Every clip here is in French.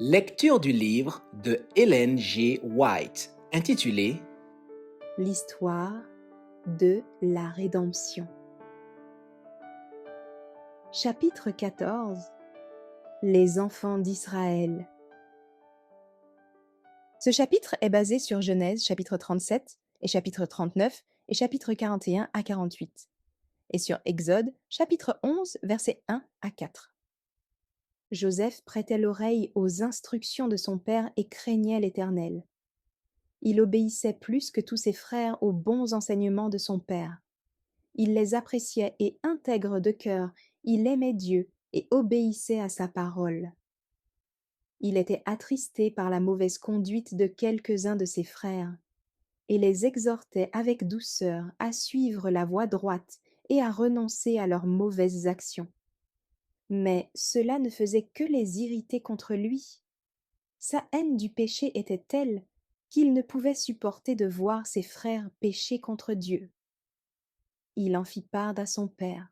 Lecture du livre de Ellen G. White, intitulé L'histoire de la rédemption. Chapitre 14. Les enfants d'Israël. Ce chapitre est basé sur Genèse chapitre 37 et chapitre 39 et chapitre 41 à 48 et sur Exode chapitre 11 versets 1 à 4. Joseph prêtait l'oreille aux instructions de son père et craignait l'Éternel. Il obéissait plus que tous ses frères aux bons enseignements de son père. Il les appréciait et intègre de cœur, il aimait Dieu et obéissait à sa parole. Il était attristé par la mauvaise conduite de quelques-uns de ses frères, et les exhortait avec douceur à suivre la voie droite et à renoncer à leurs mauvaises actions. Mais cela ne faisait que les irriter contre lui. Sa haine du péché était telle qu'il ne pouvait supporter de voir ses frères pécher contre Dieu. Il en fit part à son père,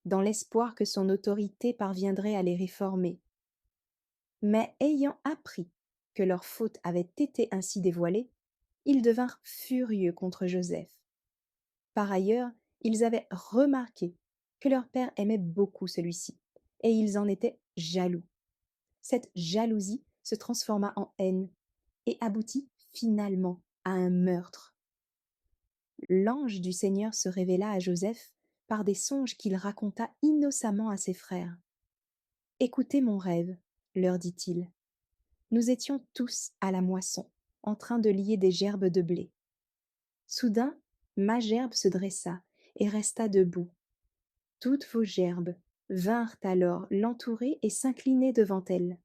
dans l'espoir que son autorité parviendrait à les réformer. Mais ayant appris que leur faute avait été ainsi dévoilée, ils devinrent furieux contre Joseph. Par ailleurs, ils avaient remarqué que leur père aimait beaucoup celui-ci, et ils en étaient jaloux. Cette jalousie se transforma en haine et aboutit finalement à un meurtre. L'ange du Seigneur se révéla à Joseph par des songes qu'il raconta innocemment à ses frères. « Écoutez mon rêve, leur dit-il. Nous étions tous à la moisson, en train de lier des gerbes de blé. Soudain, ma gerbe se dressa et resta debout. Toutes vos gerbes vinrent alors l'entourer et s'incliner devant elle.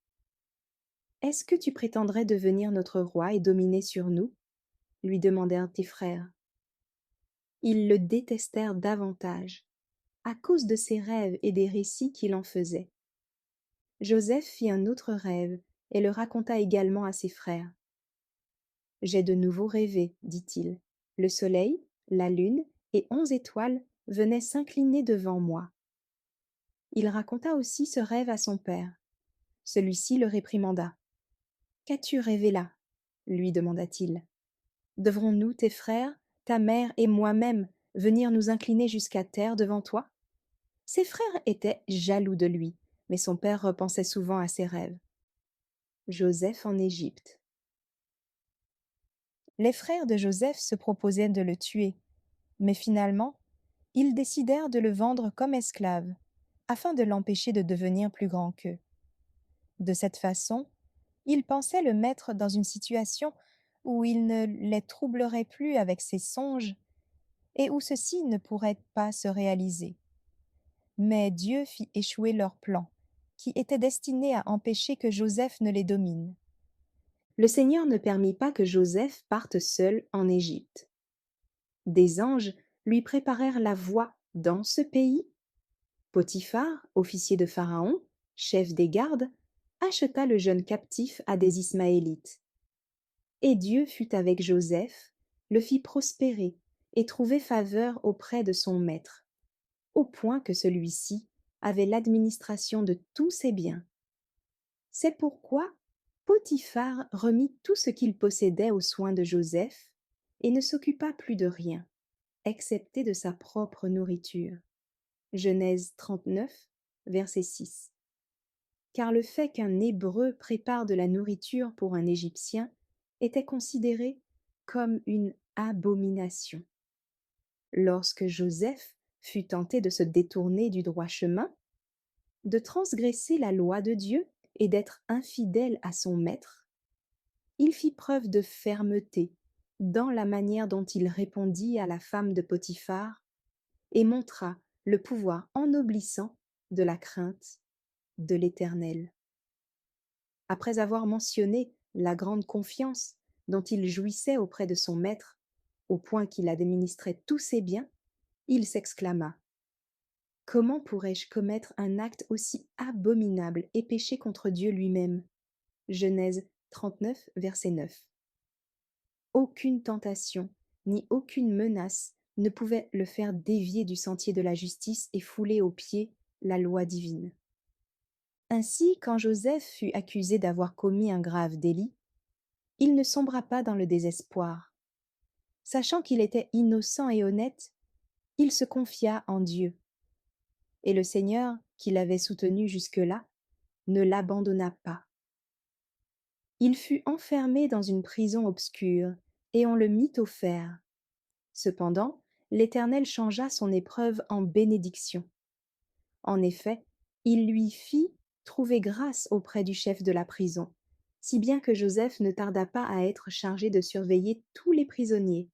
Est-ce que tu prétendrais devenir notre roi et dominer sur nous ? Lui demandèrent tes frères. Ils le détestèrent davantage, à cause de ses rêves et des récits qu'il en faisait. Joseph fit un autre rêve et le raconta également à ses frères. J'ai de nouveau rêvé, dit-il. Le soleil, la lune et 11 étoiles venaient s'incliner devant moi. Il raconta aussi ce rêve à son père. Celui-ci le réprimanda. Qu'as-tu rêvé là ? Lui demanda-t-il. Devrons-nous, tes frères, ta mère et moi-même, venir nous incliner jusqu'à terre devant toi ? Ses frères étaient jaloux de lui, mais son père repensait souvent à ses rêves. Joseph en Égypte. Les frères de Joseph se proposaient de le tuer, mais finalement, ils décidèrent de le vendre comme esclave, afin de l'empêcher de devenir plus grand qu'eux. De cette façon, ils pensaient le mettre dans une situation où il ne les troublerait plus avec ses songes et où ceux-ci ne pourraient pas se réaliser. Mais Dieu fit échouer leur plan, qui était destiné à empêcher que Joseph ne les domine. Le Seigneur ne permit pas que Joseph parte seul en Égypte. Des anges lui préparèrent la voie dans ce pays. Potiphar, officier de Pharaon, chef des gardes, acheta le jeune captif à des Ismaélites. Et Dieu fut avec Joseph, le fit prospérer et trouver faveur auprès de son maître, au point que celui-ci avait l'administration de tous ses biens. C'est pourquoi Potiphar remit tout ce qu'il possédait aux soins de Joseph et ne s'occupa plus de rien, excepté de sa propre nourriture. Genèse 39, verset 6. Car le fait qu'un Hébreu prépare de la nourriture pour un Égyptien était considéré comme une abomination. Lorsque Joseph fut tenté de se détourner du droit chemin, de transgresser la loi de Dieu et d'être infidèle à son maître, il fit preuve de fermeté dans la manière dont il répondit à la femme de Potiphar et montra le pouvoir ennoblissant de la crainte de l'Éternel. Après avoir mentionné la grande confiance dont il jouissait auprès de son maître, au point qu'il administrait tous ses biens, il s'exclama : « Comment pourrais-je commettre un acte aussi abominable et pécher contre Dieu lui-même ? » Genèse 39, verset 9. Aucune tentation, ni aucune menace ne pouvait le faire dévier du sentier de la justice et fouler aux pieds la loi divine. Ainsi, quand Joseph fut accusé d'avoir commis un grave délit, il ne sombra pas dans le désespoir. Sachant qu'il était innocent et honnête, il se confia en Dieu. Et le Seigneur, qui l'avait soutenu jusque-là, ne l'abandonna pas. Il fut enfermé dans une prison obscure, et on le mit au fer. Cependant, l'Éternel changea son épreuve en bénédiction. En effet, il lui fit trouver grâce auprès du chef de la prison, si bien que Joseph ne tarda pas à être chargé de surveiller tous les prisonniers.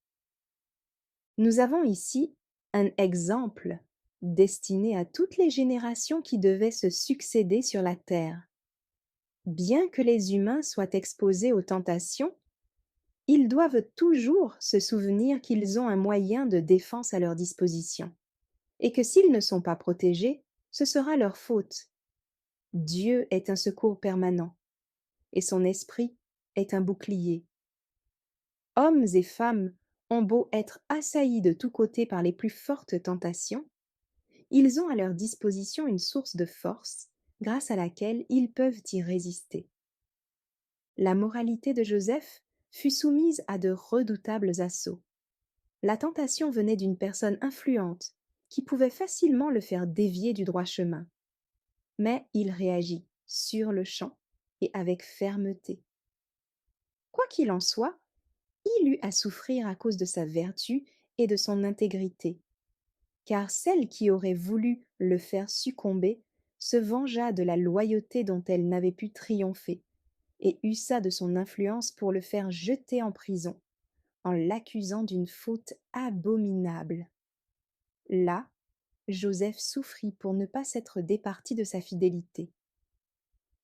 Nous avons ici un exemple destiné à toutes les générations qui devaient se succéder sur la terre. Bien que les humains soient exposés aux tentations, ils doivent toujours se souvenir qu'ils ont un moyen de défense à leur disposition, et que s'ils ne sont pas protégés, ce sera leur faute. Dieu est un secours permanent, et son esprit est un bouclier. Hommes et femmes ont beau être assaillis de tous côtés par les plus fortes tentations, ils ont à leur disposition une source de force grâce à laquelle ils peuvent y résister. La moralité de Joseph fut soumise à de redoutables assauts. La tentation venait d'une personne influente qui pouvait facilement le faire dévier du droit chemin. Mais il réagit sur le champ et avec fermeté. Quoi qu'il en soit, il eut à souffrir à cause de sa vertu et de son intégrité, car celle qui aurait voulu le faire succomber se vengea de la loyauté dont elle n'avait pu triompher, et usa de son influence pour le faire jeter en prison, en l'accusant d'une faute abominable. Là, Joseph souffrit pour ne pas s'être départi de sa fidélité.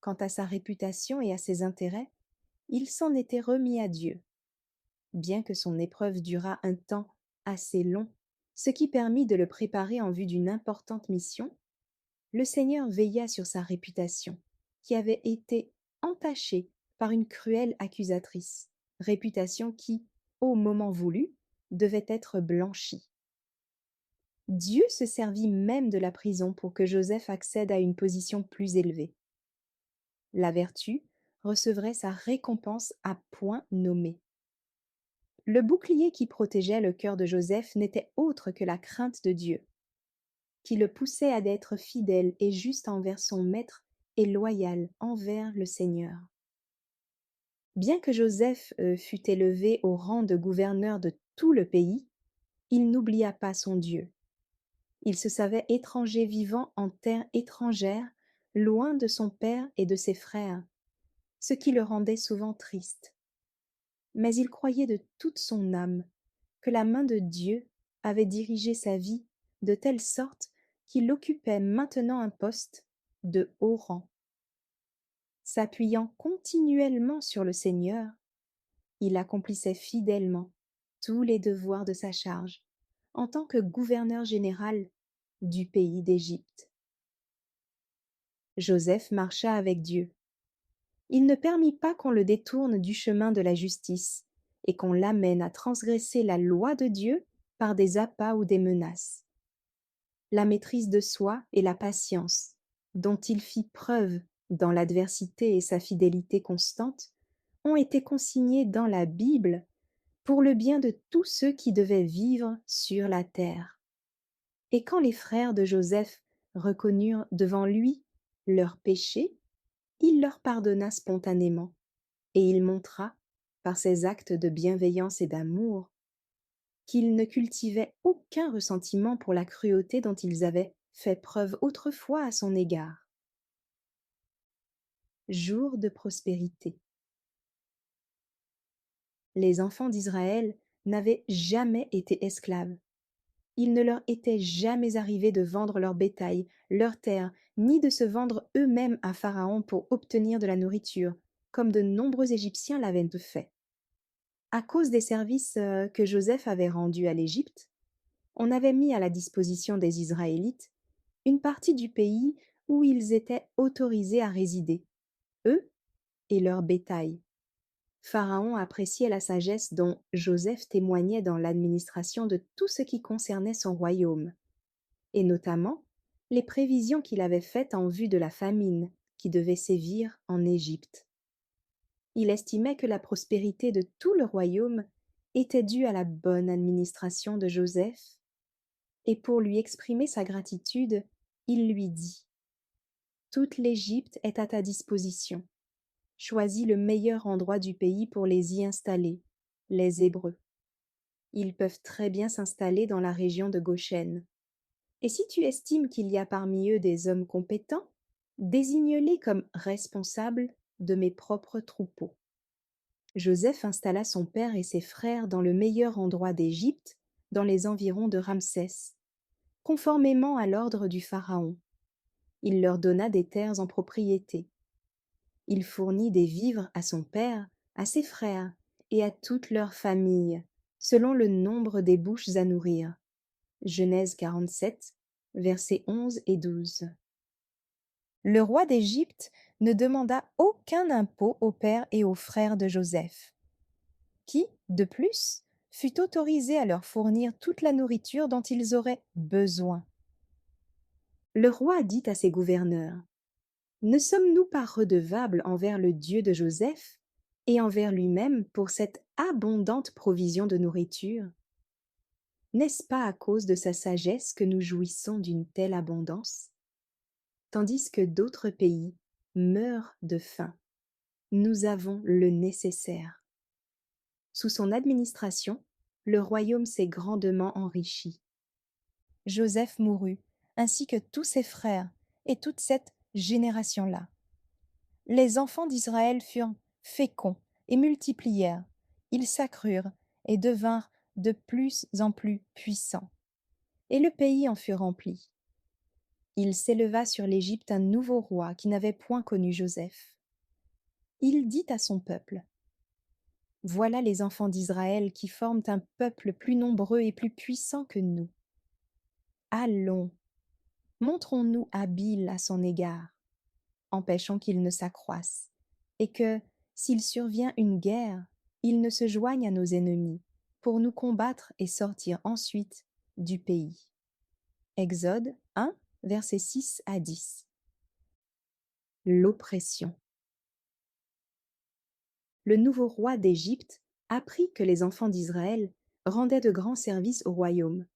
Quant à sa réputation et à ses intérêts, il s'en était remis à Dieu. Bien que son épreuve durât un temps assez long, ce qui permit de le préparer en vue d'une importante mission, le Seigneur veilla sur sa réputation, qui avait été entachée par une cruelle accusatrice, réputation qui, au moment voulu, devait être blanchie. Dieu se servit même de la prison pour que Joseph accède à une position plus élevée. La vertu recevrait sa récompense à point nommé. Le bouclier qui protégeait le cœur de Joseph n'était autre que la crainte de Dieu, qui le poussait à être fidèle et juste envers son maître et loyal envers le Seigneur. Bien que Joseph fût élevé au rang de gouverneur de tout le pays, il n'oublia pas son Dieu. Il se savait étranger vivant en terre étrangère, loin de son père et de ses frères, ce qui le rendait souvent triste. Mais il croyait de toute son âme que la main de Dieu avait dirigé sa vie de telle sorte qu'il occupait maintenant un poste de haut rang. S'appuyant continuellement sur le Seigneur, il accomplissait fidèlement tous les devoirs de sa charge en tant que gouverneur général du pays d'Égypte. Joseph marcha avec Dieu. Il ne permit pas qu'on le détourne du chemin de la justice et qu'on l'amène à transgresser la loi de Dieu par des appas ou des menaces. La maîtrise de soi et la patience, dont il fit preuve dans l'adversité et sa fidélité constante, ont été consignées dans la Bible pour le bien de tous ceux qui devaient vivre sur la terre. Et quand les frères de Joseph reconnurent devant lui leurs péchés, il leur pardonna spontanément, et il montra, par ses actes de bienveillance et d'amour, qu'ils ne cultivaient aucun ressentiment pour la cruauté dont ils avaient fait preuve autrefois à son égard. Jour de prospérité. Les enfants d'Israël n'avaient jamais été esclaves. Il ne leur était jamais arrivé de vendre leur bétail, leurs terres, ni de se vendre eux-mêmes à Pharaon pour obtenir de la nourriture, comme de nombreux Égyptiens l'avaient fait. À cause des services que Joseph avait rendus à l'Égypte, on avait mis à la disposition des Israélites une partie du pays où ils étaient autorisés à résider, eux et leur bétail. Pharaon appréciait la sagesse dont Joseph témoignait dans l'administration de tout ce qui concernait son royaume, et notamment les prévisions qu'il avait faites en vue de la famine qui devait sévir en Égypte. Il estimait que la prospérité de tout le royaume était due à la bonne administration de Joseph, et pour lui exprimer sa gratitude, il lui dit: toute l'Égypte est à ta disposition. Choisis le meilleur endroit du pays pour les y installer, les Hébreux. Ils peuvent très bien s'installer dans la région de Goshen. Et si tu estimes qu'il y a parmi eux des hommes compétents, désigne-les comme responsables de mes propres troupeaux. Joseph installa son père et ses frères dans le meilleur endroit d'Égypte, dans les environs de Ramsès, conformément à l'ordre du Pharaon. Il leur donna des terres en propriété. Il fournit des vivres à son père, à ses frères et à toute leur famille, selon le nombre des bouches à nourrir. Genèse 47, versets 11 et 12. Le roi d'Égypte ne demanda aucun impôt au père et aux frères de Joseph, qui, de plus, fut autorisé à leur fournir toute la nourriture dont ils auraient besoin. Le roi dit à ses gouverneurs: ne sommes-nous pas redevables envers le Dieu de Joseph et envers lui-même pour cette abondante provision de nourriture? N'est-ce pas à cause de sa sagesse que nous jouissons d'une telle abondance? Tandis que d'autres pays meurent de faim, nous avons le nécessaire. Sous son administration, le royaume s'est grandement enrichi. Joseph mourut, ainsi que tous ses frères et toute cette génération-là. Les enfants d'Israël furent féconds et multiplièrent, ils s'accrurent et devinrent de plus en plus puissants. Et le pays en fut rempli. Il s'éleva sur l'Égypte un nouveau roi qui n'avait point connu Joseph. Il dit à son peuple: voilà les enfants d'Israël qui forment un peuple plus nombreux et plus puissant que nous. Allons, montrons-nous habiles à son égard, empêchons qu'il ne s'accroisse, et que, s'il survient une guerre, il ne se joigne à nos ennemis, pour nous combattre et sortir ensuite du pays. Exode 1, versets 6 à 10. L'oppression. Le nouveau roi d'Égypte apprit que les enfants d'Israël rendaient de grands services au royaume.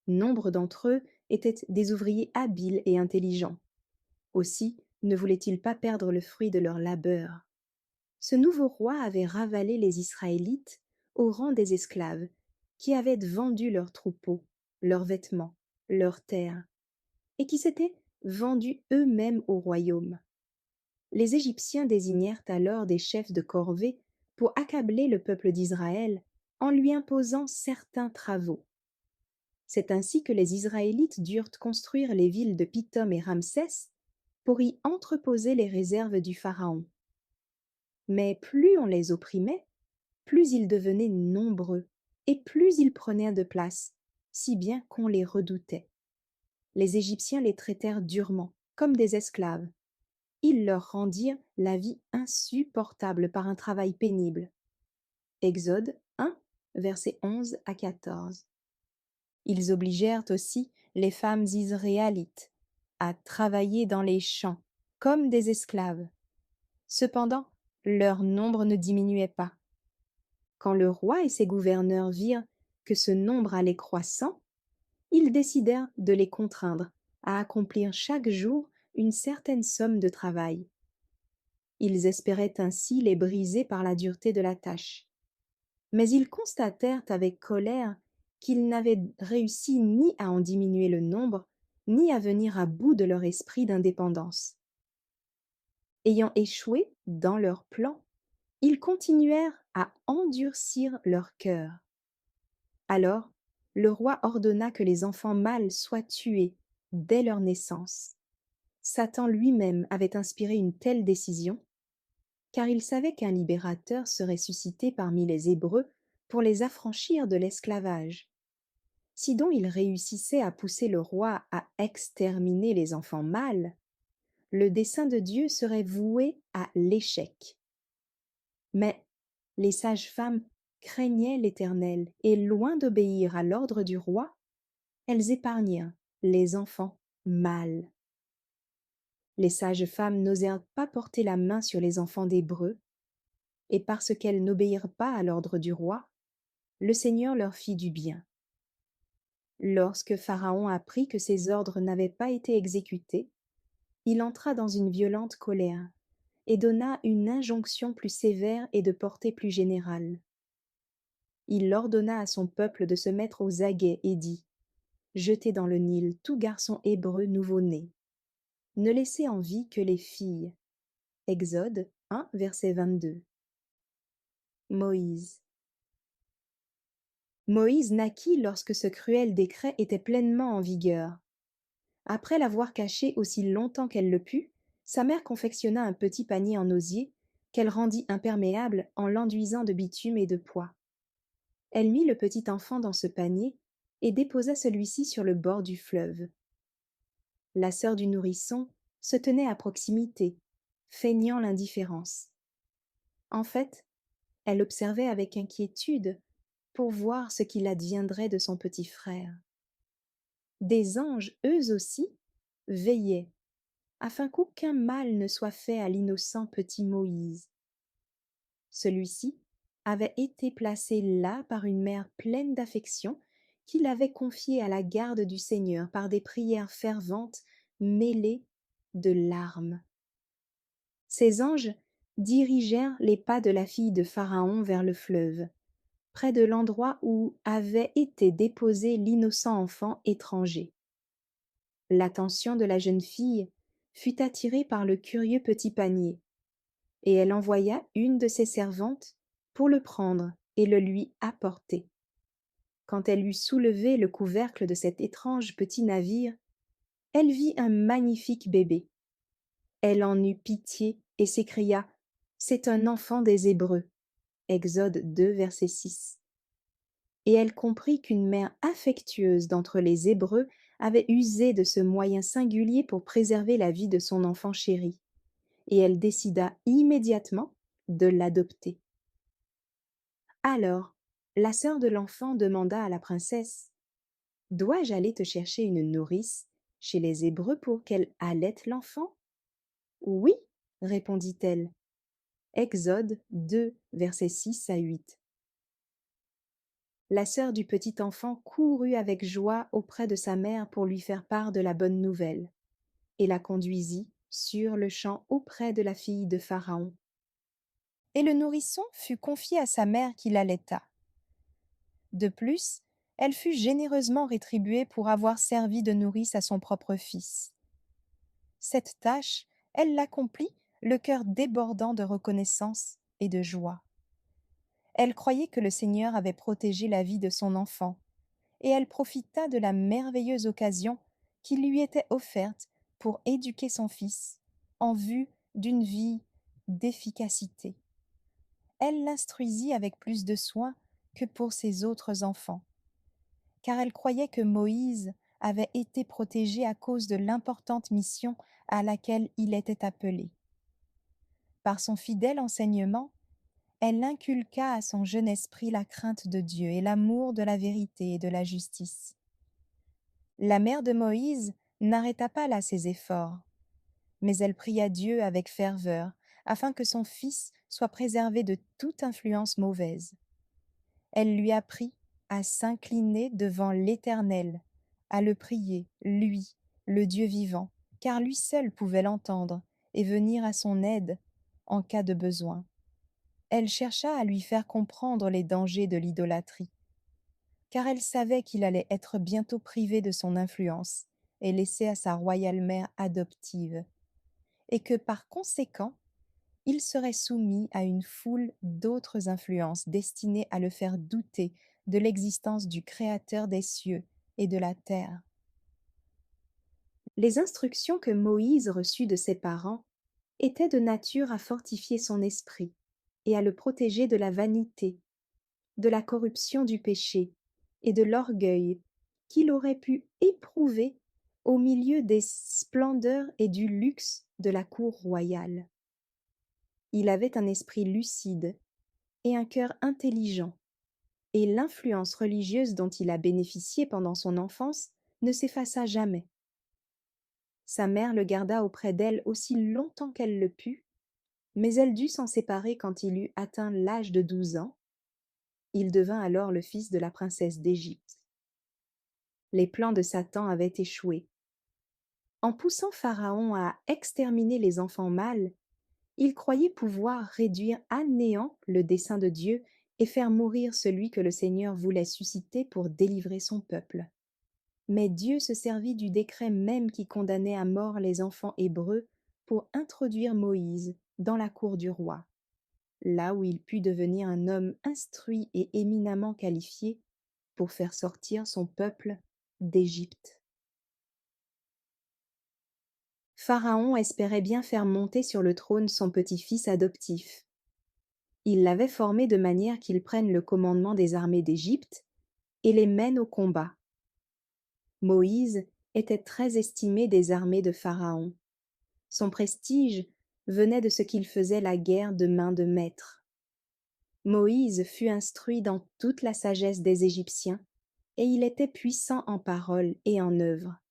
Nombre d'entre eux étaient des ouvriers habiles et intelligents. Aussi ne voulaient-ils pas perdre le fruit de leur labeur. Ce nouveau roi avait ravalé les Israélites au rang des esclaves, qui avaient vendu leurs troupeaux, leurs vêtements, leurs terres, et qui s'étaient vendus eux-mêmes au royaume. Les Égyptiens désignèrent alors des chefs de corvée pour accabler le peuple d'Israël en lui imposant certains travaux. C'est ainsi que les Israélites durent construire les villes de Pithom et Ramsès pour y entreposer les réserves du Pharaon. Mais plus on les opprimait, plus ils devenaient nombreux et plus ils prenaient de place, si bien qu'on les redoutait. Les Égyptiens les traitèrent durement, comme des esclaves. Ils leur rendirent la vie insupportable par un travail pénible. Exode 1, versets 11 à 14. Ils obligèrent aussi les femmes israélites à travailler dans les champs comme des esclaves. Cependant, leur nombre ne diminuait pas. Quand le roi et ses gouverneurs virent que ce nombre allait croissant, ils décidèrent de les contraindre à accomplir chaque jour une certaine somme de travail. Ils espéraient ainsi les briser par la dureté de la tâche. Mais ils constatèrent avec colère qu'ils n'avaient réussi ni à en diminuer le nombre, ni à venir à bout de leur esprit d'indépendance. Ayant échoué dans leur plan, ils continuèrent à endurcir leur cœur. Alors, le roi ordonna que les enfants mâles soient tués dès leur naissance. Satan lui-même avait inspiré une telle décision, car il savait qu'un libérateur serait suscité parmi les Hébreux pour les affranchir de l'esclavage. Si donc il réussissait à pousser le roi à exterminer les enfants mâles, le dessein de Dieu serait voué à l'échec. Mais les sages-femmes craignaient l'Éternel et, loin d'obéir à l'ordre du roi, elles épargnèrent les enfants mâles. Les sages-femmes n'osèrent pas porter la main sur les enfants d'Hébreux, et parce qu'elles n'obéirent pas à l'ordre du roi, le Seigneur leur fit du bien. Lorsque Pharaon apprit que ses ordres n'avaient pas été exécutés, il entra dans une violente colère et donna une injonction plus sévère et de portée plus générale. Il ordonna à son peuple de se mettre aux aguets et dit: Jetez dans le Nil tout garçon hébreu nouveau-né. Ne laissez en vie que les filles. Exode 1, verset 22. Moïse. Moïse naquit lorsque ce cruel décret était pleinement en vigueur. Après l'avoir caché aussi longtemps qu'elle le put, sa mère confectionna un petit panier en osier qu'elle rendit imperméable en l'enduisant de bitume et de pois. Elle mit le petit enfant dans ce panier et déposa celui-ci sur le bord du fleuve. La sœur du nourrisson se tenait à proximité, feignant l'indifférence. En fait, elle observait avec inquiétude pour voir ce qu'il adviendrait de son petit frère. Des anges, eux aussi, veillaient, afin qu'aucun mal ne soit fait à l'innocent petit Moïse. Celui-ci avait été placé là par une mère pleine d'affection qui l'avait confié à la garde du Seigneur par des prières ferventes mêlées de larmes. Ces anges dirigèrent les pas de la fille de Pharaon vers le fleuve, près de l'endroit où avait été déposé l'innocent enfant étranger. L'attention de la jeune fille fut attirée par le curieux petit panier, et elle envoya une de ses servantes pour le prendre et le lui apporter. Quand elle eut soulevé le couvercle de cet étrange petit navire, elle vit un magnifique bébé. Elle en eut pitié et s'écria: C'est un enfant des Hébreux. Exode 2, verset 6. Et elle comprit qu'une mère affectueuse d'entre les Hébreux avait usé de ce moyen singulier pour préserver la vie de son enfant chéri, et elle décida immédiatement de l'adopter. Alors, la sœur de l'enfant demanda à la princesse: Dois-je aller te chercher une nourrice chez les Hébreux pour qu'elle allaite l'enfant? Oui, répondit-elle. Exode 2, versets 6 à 8. La sœur du petit enfant courut avec joie auprès de sa mère pour lui faire part de la bonne nouvelle, et la conduisit sur-le-champ auprès de la fille de Pharaon. Et le nourrisson fut confié à sa mère qui l'allaita. De plus, elle fut généreusement rétribuée pour avoir servi de nourrice à son propre fils. Cette tâche, elle l'accomplit, le cœur débordant de reconnaissance et de joie. Elle croyait que le Seigneur avait protégé la vie de son enfant, et elle profita de la merveilleuse occasion qui lui était offerte pour éduquer son fils en vue d'une vie d'efficacité. Elle l'instruisit avec plus de soin que pour ses autres enfants, car elle croyait que Moïse avait été protégé à cause de l'importante mission à laquelle il était appelé. Par son fidèle enseignement, elle inculqua à son jeune esprit la crainte de Dieu et l'amour de la vérité et de la justice. La mère de Moïse n'arrêta pas là ses efforts, mais elle pria Dieu avec ferveur afin que son fils soit préservé de toute influence mauvaise. Elle lui apprit à s'incliner devant l'Éternel, à le prier, lui, le Dieu vivant, car lui seul pouvait l'entendre et venir à son aide en cas de besoin. Elle chercha à lui faire comprendre les dangers de l'idolâtrie, car elle savait qu'il allait être bientôt privé de son influence et laissé à sa royale mère adoptive, et que par conséquent, il serait soumis à une foule d'autres influences destinées à le faire douter de l'existence du Créateur des cieux et de la terre. Les instructions que Moïse reçut de ses parents étaient de nature à fortifier son esprit et à le protéger de la vanité, de la corruption du péché et de l'orgueil qu'il aurait pu éprouver au milieu des splendeurs et du luxe de la cour royale. Il avait un esprit lucide et un cœur intelligent, et l'influence religieuse dont il a bénéficié pendant son enfance ne s'effaça jamais. Sa mère le garda auprès d'elle aussi longtemps qu'elle le put, mais elle dut s'en séparer quand il eut atteint l'âge de 12 ans. Il devint alors le fils de la princesse d'Égypte. Les plans de Satan avaient échoué. En poussant Pharaon à exterminer les enfants mâles, il croyait pouvoir réduire à néant le dessein de Dieu et faire mourir celui que le Seigneur voulait susciter pour délivrer son peuple. Mais Dieu se servit du décret même qui condamnait à mort les enfants hébreux pour introduire Moïse dans la cour du roi, là où il put devenir un homme instruit et éminemment qualifié pour faire sortir son peuple d'Égypte. Pharaon espérait bien faire monter sur le trône son petit-fils adoptif. Il l'avait formé de manière qu'il prenne le commandement des armées d'Égypte et les mène au combat. Moïse était très estimé des armées de Pharaon. Son prestige venait de ce qu'il faisait la guerre de main de maître. Moïse fut instruit dans toute la sagesse des Égyptiens, et il était puissant en parole et en œuvre.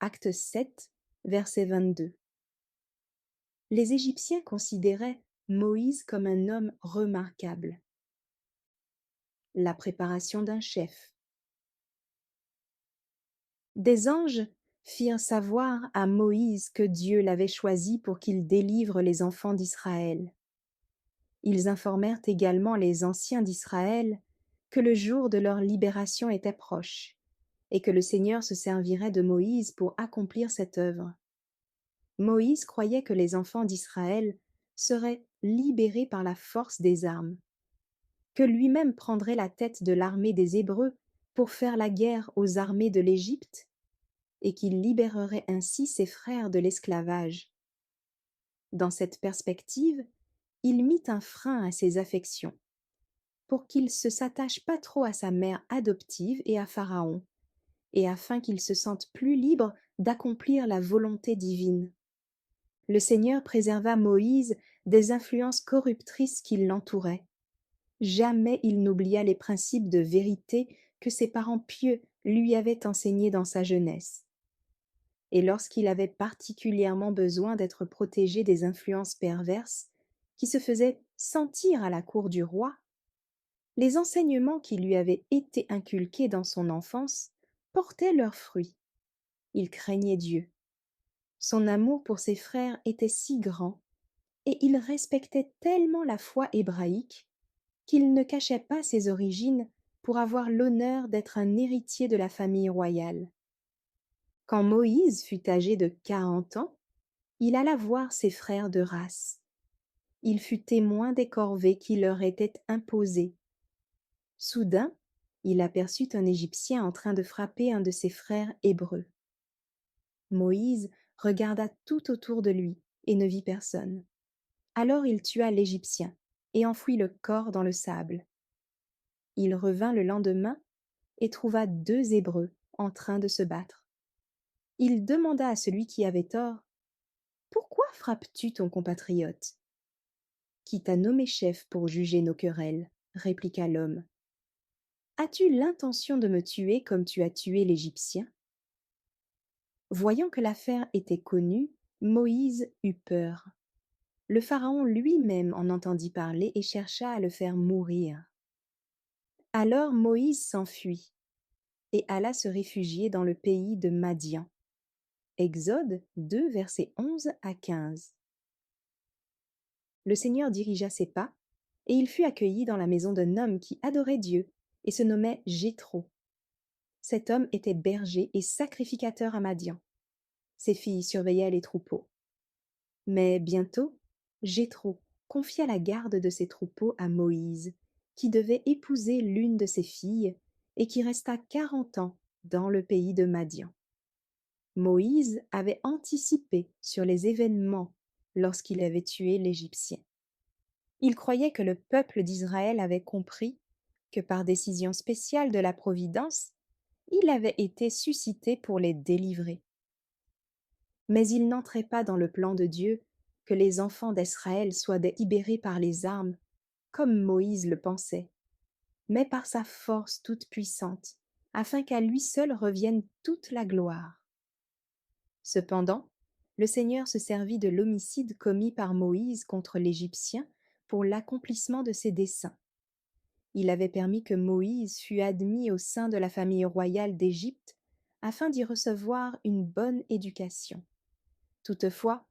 Acte 7, verset 22. Les Égyptiens considéraient Moïse comme un homme remarquable. La préparation d'un chef. Des anges firent savoir à Moïse que Dieu l'avait choisi pour qu'il délivre les enfants d'Israël. Ils informèrent également les anciens d'Israël que le jour de leur libération était proche, et que le Seigneur se servirait de Moïse pour accomplir cette œuvre. Moïse croyait que les enfants d'Israël seraient libérés par la force des armes, que lui-même prendrait la tête de l'armée des Hébreux pour faire la guerre aux armées de l'Égypte, et qu'il libérerait ainsi ses frères de l'esclavage. Dans cette perspective, il mit un frein à ses affections, pour qu'il se s'attache pas trop à sa mère adoptive et à Pharaon, et afin qu'il se sente plus libre d'accomplir la volonté divine. Le Seigneur préserva Moïse des influences corruptrices qui l'entouraient. Jamais il n'oublia les principes de vérité que ses parents pieux lui avaient enseignés dans sa jeunesse. Et lorsqu'il avait particulièrement besoin d'être protégé des influences perverses qui se faisaient sentir à la cour du roi, les enseignements qui lui avaient été inculqués dans son enfance portaient leurs fruits. Il craignait Dieu. Son amour pour ses frères était si grand, et il respectait tellement la foi hébraïque qu'il ne cachait pas ses origines pour avoir l'honneur d'être un héritier de la famille royale. Quand Moïse fut âgé de 40 ans, il alla voir ses frères de race. Il fut témoin des corvées qui leur étaient imposées. Soudain, il aperçut un Égyptien en train de frapper un de ses frères hébreux. Moïse regarda tout autour de lui et ne vit personne. Alors il tua l'Égyptien et enfouit le corps dans le sable. Il revint le lendemain et trouva 2 Hébreux en train de se battre. Il demanda à celui qui avait tort: Pourquoi frappes-tu ton compatriote? Qui t'a nommé chef pour juger nos querelles? Répliqua l'homme. As-tu l'intention de me tuer comme tu as tué l'Égyptien? Voyant que l'affaire était connue, Moïse eut peur. Le Pharaon lui-même en entendit parler et chercha à le faire mourir. Alors Moïse s'enfuit et alla se réfugier dans le pays de Madian. Exode 2, versets 11 à 15. Le Seigneur dirigea ses pas, et il fut accueilli dans la maison d'un homme qui adorait Dieu et se nommait Jéthro. Cet homme était berger et sacrificateur à Madian. Ses filles surveillaient les troupeaux. Mais bientôt, Jéthro confia la garde de ses troupeaux à Moïse, qui devait épouser l'une de ses filles et qui resta 40 ans dans le pays de Madian. Moïse avait anticipé sur les événements lorsqu'il avait tué l'Égyptien. Il croyait que le peuple d'Israël avait compris que par décision spéciale de la Providence, il avait été suscité pour les délivrer. Mais il n'entrait pas dans le plan de Dieu que les enfants d'Israël soient libérés par les armes, comme Moïse le pensait, mais par sa force toute puissante, afin qu'à lui seul revienne toute la gloire. Cependant, le Seigneur se servit de l'homicide commis par Moïse contre l'Égyptien pour l'accomplissement de ses desseins. Il avait permis que Moïse fût admis au sein de la famille royale d'Égypte afin d'y recevoir une bonne éducation. Toutefois,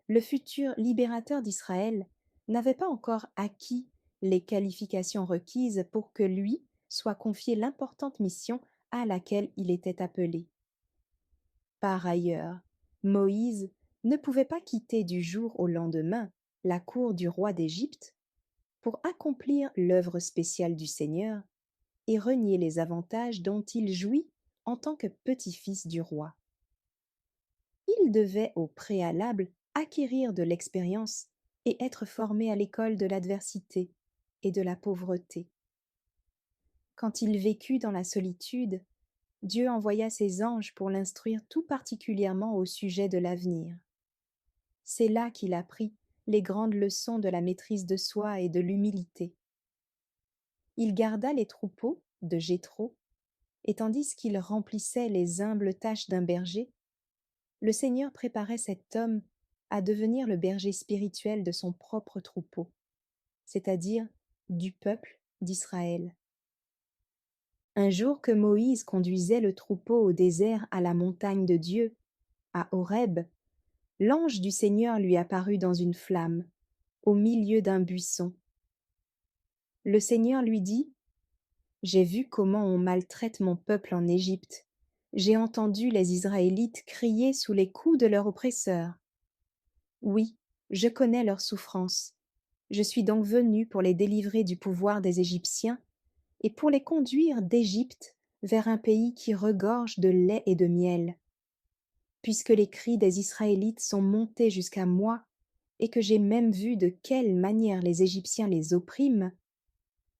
le futur libérateur d'Israël n'avait pas encore acquis les qualifications requises pour que lui soit confié l'importante mission à laquelle il était appelé. Par ailleurs, Moïse ne pouvait pas quitter du jour au lendemain la cour du roi d'Égypte pour accomplir l'œuvre spéciale du Seigneur et renier les avantages dont il jouit en tant que petit-fils du roi. Il devait au préalable acquérir de l'expérience et être formé à l'école de l'adversité et de la pauvreté. Quand il vécut dans la solitude, Dieu envoya ses anges pour l'instruire tout particulièrement au sujet de l'avenir. C'est là qu'il apprit les grandes leçons de la maîtrise de soi et de l'humilité. Il garda les troupeaux de Jéthro, et tandis qu'il remplissait les humbles tâches d'un berger, le Seigneur préparait cet homme à devenir le berger spirituel de son propre troupeau, c'est-à-dire du peuple d'Israël. Un jour que Moïse conduisait le troupeau au désert à la montagne de Dieu, à Horeb, l'ange du Seigneur lui apparut dans une flamme, au milieu d'un buisson. Le Seigneur lui dit: « J'ai vu comment on maltraite mon peuple en Égypte. J'ai entendu les Israélites crier sous les coups de leurs oppresseurs. Oui, je connais leurs souffrances. Je suis donc venu pour les délivrer du pouvoir des Égyptiens et pour les conduire d'Égypte vers un pays qui regorge de lait et de miel. Puisque les cris des Israélites sont montés jusqu'à moi et que j'ai même vu de quelle manière les Égyptiens les oppriment,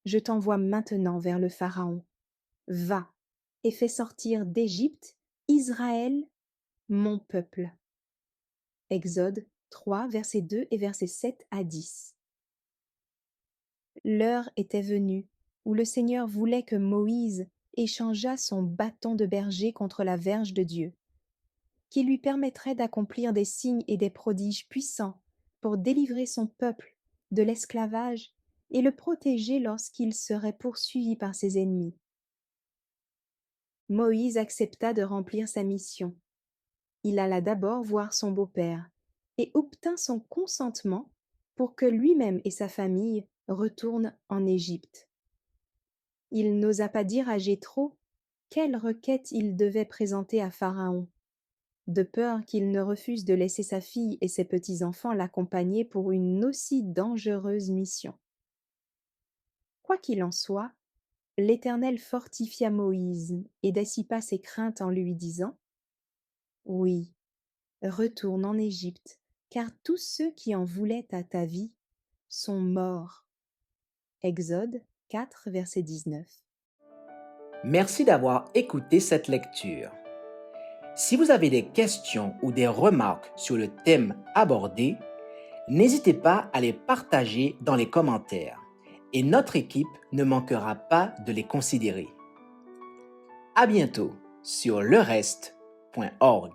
je t'envoie maintenant vers le Pharaon. Va et fais sortir d'Égypte Israël, mon peuple. » Exode 3, versets 2 et versets 7 à 10. L'heure était venue où le Seigneur voulait que Moïse échangeât son bâton de berger contre la verge de Dieu, qui lui permettrait d'accomplir des signes et des prodiges puissants pour délivrer son peuple de l'esclavage et le protéger lorsqu'il serait poursuivi par ses ennemis. Moïse accepta de remplir sa mission. Il alla d'abord voir son beau-père et obtint son consentement pour que lui-même et sa famille retournent en Égypte. Il n'osa pas dire à Jéthro quelle requête il devait présenter à Pharaon, de peur qu'il ne refuse de laisser sa fille et ses petits-enfants l'accompagner pour une aussi dangereuse mission. Quoi qu'il en soit, l'Éternel fortifia Moïse et dissipa ses craintes en lui disant: « Oui, retourne en Égypte, car tous ceux qui en voulaient à ta vie sont morts. » Exode 4, verset 19. Merci d'avoir écouté cette lecture. Si vous avez des questions ou des remarques sur le thème abordé, n'hésitez pas à les partager dans les commentaires et notre équipe ne manquera pas de les considérer. À bientôt sur lereste.org.